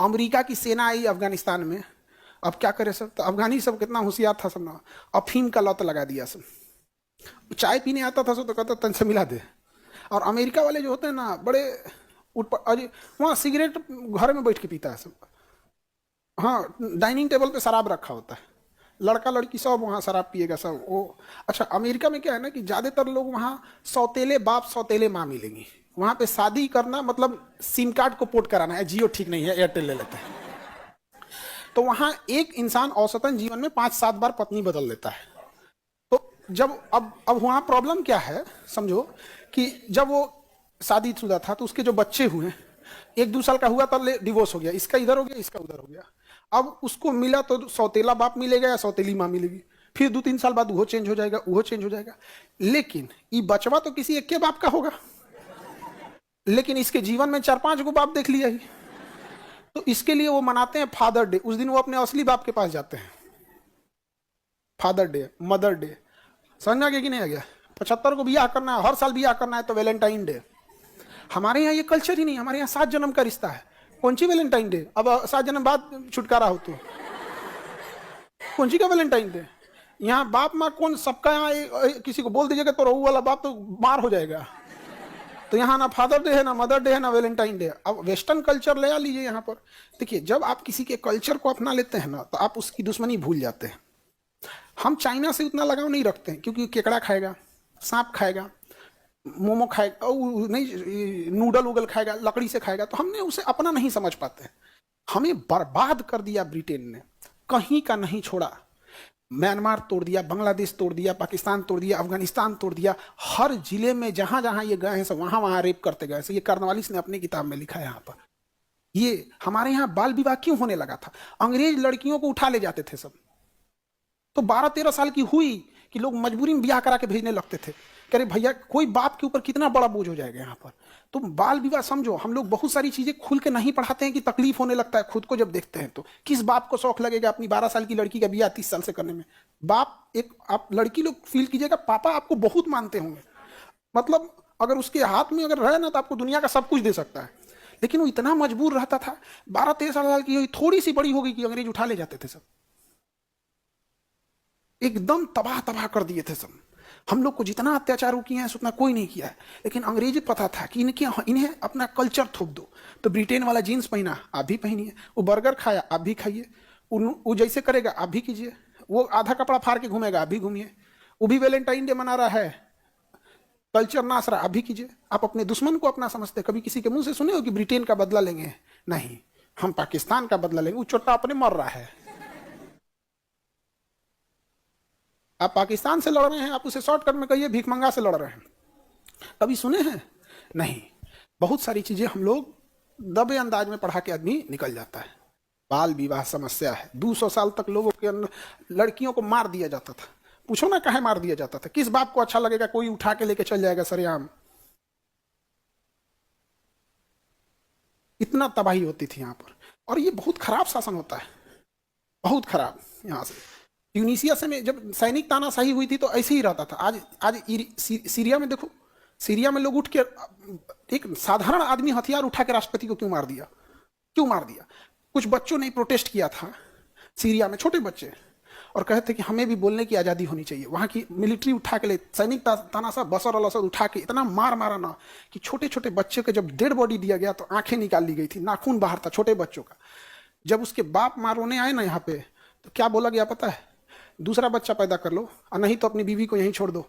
America की सेना आई अफगानिस्तान में, अब क्या करे सब, तो अफगानी सब कितना होशियार था सब ना, अफीम का लत लगा दिया सब। चाय पीने आता था सब तो कहता तन से मिला दे। और अमेरिका वाले जो होते हैं ना बड़े अरे वहाँ सिगरेट घर में बैठ के पीता है सब। हाँ, डाइनिंग टेबल पे शराब रखा होता है, लड़का लड़की सब वहाँ शराब पिएगा सब वो। अच्छा, अमेरिका में क्या है ना कि ज़्यादातर लोग वहाँ सौतेले बाप सौतेले माँ मिलेंगी। वहाँ पे शादी करना मतलब सिम कार्ड को पोर्ट कराना है, जियो ठीक नहीं है एयरटेल ले लेते हैं। तो वहाँ एक इंसान औसतन जीवन में 5-7 बार पत्नी बदल लेता है। तो जब अब वहाँ प्रॉब्लम क्या है समझो, कि जब वो शादीशुदा था तो उसके जो बच्चे हुए 1-2 साल का हुआ तब डिवोर्स हो गया, इसका इधर हो गया इसका उधर हो गया। अब उसको मिला तो सौतेला बाप मिलेगा या सौतेली माँ मिलेगी, फिर 2-3 साल बाद वो चेंज हो जाएगा वो चेंज हो जाएगा। लेकिन ये बचवा तो किसी एक के बाप का होगा, लेकिन इसके जीवन में 4-5 गो बाप देख लिया ही। तो इसके लिए वो मनाते हैं फादर डे, उस दिन वो अपने असली बाप के पास जाते हैं। फादर डे, मदर डे, समझ आ गया कि नहीं आ गया? 75 को बियाह करना है, हर साल बियाह करना है तो वैलेंटाइन डे। हमारे यहाँ ये कल्चर ही नहीं, हमारे यहाँ 7 जन्म का रिश्ता है। कौन सी वैलेंटाइन डे? अब 7 जन्म बाद छुटकारा हो तो कौन सी का वैलेंटाइन डे? यहाँ बाप माँ कौन, सबका यहाँ किसी को बोल दीजिएगा तो रहू वाला बाप तो मार हो जाएगा। तो यहाँ ना फादर डे है ना मदर डे है ना वैलेंटाइन डे। अब वेस्टर्न कल्चर ले आ लीजिए यहाँ पर। देखिए, जब आप किसी के कल्चर को अपना लेते हैं ना तो आप उसकी दुश्मनी भूल जाते हैं। हम चाइना से उतना लगाव नहीं रखते हैं क्योंकि केकड़ा खाएगा, सांप खाएगा, मोमो खाएगा, नहीं नूडल उगल खाएगा, लकड़ी से खाएगा, तो हमने उसे अपना नहीं समझ पाते। हमें बर्बाद कर दिया ब्रिटेन ने, कहीं का नहीं छोड़ा। म्यांमार तोड़ दिया, बांग्लादेश तोड़ दिया, पाकिस्तान तोड़ दिया, अफगानिस्तान तोड़ दिया। हर जिले में जहां जहां ये गए हैं सब वहां वहां रेप करते गए। ये कर्नवालिस ने अपनी किताब में लिखा है यहाँ पर। ये हमारे यहाँ बाल विवाह क्यों होने लगा था? अंग्रेज लड़कियों को उठा ले जाते थे सब, तो 12-13 साल की हुई कि लोग मजबूरी में ब्याह करा के भेजने लगते थे। कह रहे भैया कोई बाप के ऊपर कितना बड़ा बोझ हो जाएगा यहाँ पर। तो बाल विवाह समझो, हम लोग बहुत सारी चीजें खुल के नहीं पढ़ाते हैं कि तकलीफ होने लगता है खुद को जब देखते हैं। तो किस बाप को शौक लगेगा अपनी 12 साल की लड़की का ब्याह 30 साल से करने में? बाप एक, आप लड़की लोग फील कीजिएगा, पापा आपको बहुत मानते होंगे, मतलब अगर उसके हाथ में अगर रहे ना तो आपको दुनिया का सब कुछ दे सकता है। लेकिन वो इतना मजबूर रहता था, 12-13 साल की थोड़ी सी बड़ी हो गई कि अंग्रेज उठा ले जाते थे सब, एकदम तबाह तबाह कर दिए थे सब। हम लोग को जितना अत्याचार किए हैं उतना कोई नहीं किया है। लेकिन अंग्रेजी पता था कि इन्हें अपना कल्चर थोप दो। तो ब्रिटेन वाला जीन्स पहना, आप भी पहनिए। वो बर्गर खाया, आप भी खाइए। वो जैसे करेगा आप भी कीजिए। वो आधा कपड़ा फाड़ के घूमेगा, आप भी घूमिए। वो भी वैलेंटाइन डे मना रहा है, कल्चर नाच रहा, आप भी कीजिए। आप अपने दुश्मन को अपना समझते। कभी किसी के मुंह से सुने हो कि ब्रिटेन का बदला लेंगे? नहीं, हम पाकिस्तान का बदला लेंगे। वो चोटा अपने मर रहा है। आप पाकिस्तान से लड़ रहे हैं, आप उसे शॉर्टकट में कहिए भीखमंगा से लड़ रहे हैं। कभी सुने हैं? नहीं। बहुत सारी चीजें हम लोग दबे अंदाज में पढ़ा के आदमी निकल जाता है। बाल विवाह समस्या है। 200 साल तक लोगों के अंदर लड़कियों को मार दिया जाता था। पूछो ना काहे मार दिया जाता था? किस बाप को अच्छा लगेगा कोई उठा के लेके चल जाएगा सरेआम? इतना तबाही होती थी यहाँ पर। और ये बहुत खराब शासन होता है, बहुत खराब। यहाँ से ट्यूनीशिया से में जब सैनिक तानाशाही हुई थी तो ऐसे ही रहता था। आज सीरिया में देखो, सीरिया में लोग उठ के, एक साधारण आदमी हथियार उठा के राष्ट्रपति को क्यों मार दिया? क्यों मार दिया? कुछ बच्चों ने प्रोटेस्ट किया था सीरिया में, छोटे बच्चे, और कहे थे कि हमें भी बोलने की आज़ादी होनी चाहिए। वहाँ की मिलिट्री उठा के ले, सैनिक तानाशाह बशर अल असद उठा के इतना मार मारा ना कि छोटे छोटे बच्चे को जब डेड बॉडी दिया गया तो आंखें निकाल ली गई थी, नाखून बाहर था छोटे बच्चों का। जब उसके बाप मारोने आए ना यहाँ पे तो क्या बोला गया पता है? दूसरा बच्चा पैदा कर लो और नहीं तो अपनी बीवी को यहीं छोड़ दो।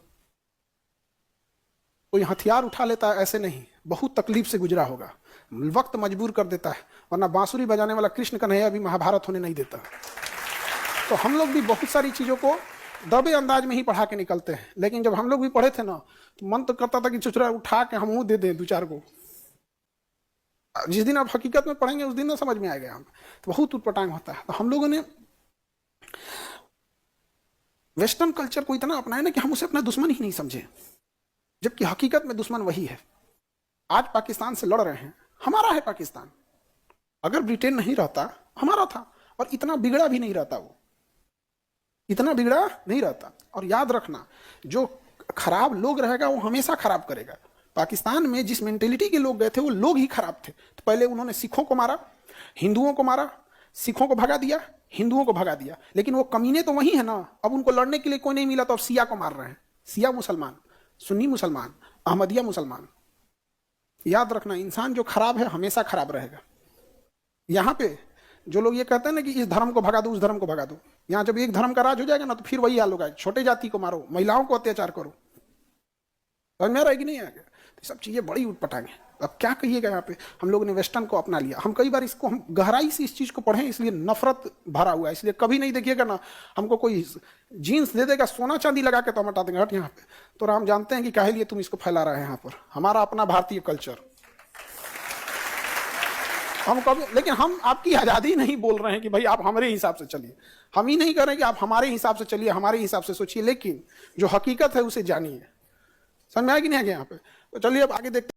कोई हथियार उठा लेता है ऐसे नहीं, बहुत तकलीफ से गुजरा होगा, वक्त मजबूर कर देता है। वरना बांसुरी बजाने वाला कृष्ण कन्हैया भी महाभारत होने नहीं देता। तो हम लोग भी बहुत सारी चीजों को दबे अंदाज में ही पढ़ा के निकलते हैं। लेकिन जब हम लोग भी पढ़े थे ना तो मन तो करता था कि चुचरा उठा के हम मुंह दे दें 2-4 को। जिस दिन आप हकीकत में पढ़ेंगे उस दिन ना समझ में आएगा। हम तो बहुत उटपटांग होता है। तो हम लोगों ने वेस्टर्न कल्चर को इतना अपनाया ना कि हम उसे अपना दुश्मन ही नहीं समझे, जबकि हकीकत में दुश्मन वही है। आज पाकिस्तान से लड़ रहे हैं, हमारा है पाकिस्तान। अगर ब्रिटेन नहीं रहता, हमारा था। और इतना बिगड़ा भी नहीं रहता, वो इतना बिगड़ा नहीं रहता। और याद रखना, जो खराब लोग रहेगा वो हमेशा खराब करेगा। पाकिस्तान में जिस मेंटेलिटी के लोग गए थे वो लोग ही खराब थे। तो पहले उन्होंने सिखों को मारा, हिंदुओं को मारा, सिखों को भगा दिया, हिंदुओं को भगा दिया, लेकिन वो कमीने तो वही है ना। अब उनको लड़ने के लिए कोई नहीं मिला तो अब सिया को मार रहे हैं। सिया मुसलमान, सुन्नी मुसलमान, अहमदिया मुसलमान। याद रखना, इंसान जो खराब है हमेशा खराब रहेगा। यहाँ पे जो लोग ये कहते हैं ना कि इस धर्म को भगा दो, उस धर्म को भगा दो, यहाँ जब एक धर्म का राज हो जाएगा ना तो फिर वही हाल होगा। छोटे जाति को मारो, महिलाओं को अत्याचार करो, समझ में आ रहा है कि नहीं आएगा? तो सब चीजें बड़ी उठपटांग हैं। अब क्या कहिएगा, यहाँ पे हम लोगों ने वेस्टर्न को अपना लिया। हम कई बार इसको हम गहराई से इस चीज को पढ़ें, इसलिए नफरत भरा हुआ है। इसलिए कभी नहीं देखिएगा ना हमको कोई जीन्स दे देगा सोना चांदी लगा के तो हम हटा देंगे, हट यहाँ पे। तो राम जानते हैं कि काहे लिए तुम इसको फैला रहे हैं यहाँ पर, हमारा अपना भारतीय कल्चर। हम कभी, लेकिन हम आपकी आजादी नहीं बोल रहे हैं कि भाई आप हमारे हिसाब से चलिए। हम ही नहीं कह रहे कि आप हमारे हिसाब से चलिए, हमारे हिसाब से सोचिए, लेकिन जो हकीकत है उसे जानिए। समझ में आया कि नहीं आगे यहाँ पे? तो चलिए अब आगे देखते